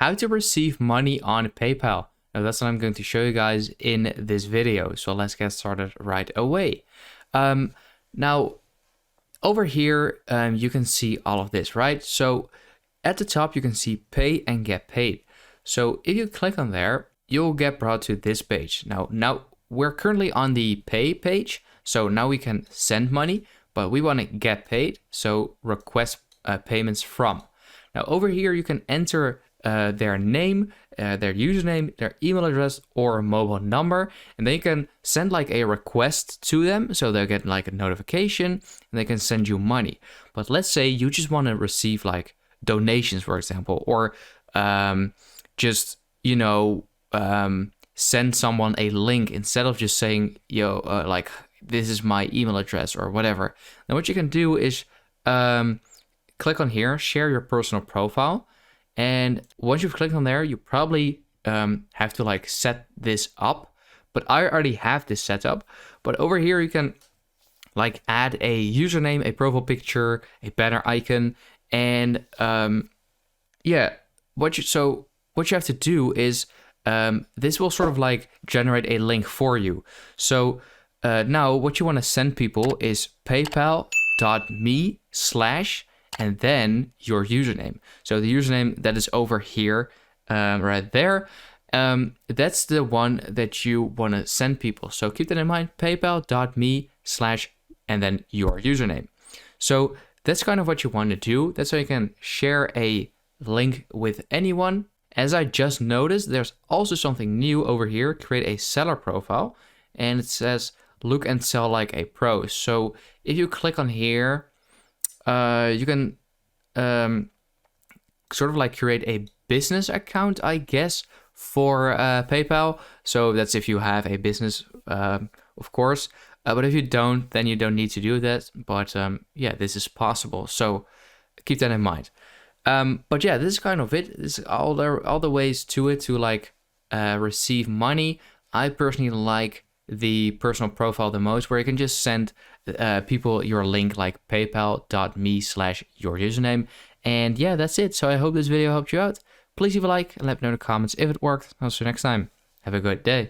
how to receive money on PayPal. Now that's what I'm going to show you guys in this video. So let's get started right away. Now over here, you can see all of this, right? So at the top, you can see pay and get paid. So if you click on there, you'll get brought to this page. Now we're currently on the pay page. So now we can send money, but we want to get paid. So request payments from. Now over here, you can enter their name, their username, their email address, or mobile number, and they can send like a request to them, so they'll get like a notification and they can send you money. But let's say you just want to receive like donations, for example, or just send someone a link instead of just saying like this is my email address or whatever. Now what you can do is click on here, share your personal profile. And once you've clicked on there, you probably have to like set this up. But I already have this set up. But over here, you can like add a username, a profile picture, a banner icon. And what you have to do is this will sort of like generate a link for you. So now what you want to send people is paypal.me/ and then your username. So the username that is over here, right there, that's the one that you want to send people. So keep that in mind, paypal.me/ and then your username. So that's kind of what you want to do. That's how you can share a link with anyone. As I just noticed, there's also something new over here, create a seller profile, and it says look and sell like a pro. So if you click on here, you can sort of like create a business account, I guess, for PayPal. So that's if you have a business, of course. But if you don't, then you don't need to do that. But yeah, this is possible. So keep that in mind. But yeah, this is kind of it. This is all the ways to it to like receive money. I personally like the personal profile the most, where you can just send people your link like paypal.me/ your username. And yeah, that's it. So I hope this video helped you out. Please leave a like and let me know in the comments if it worked. I'll see you next time. Have a good day.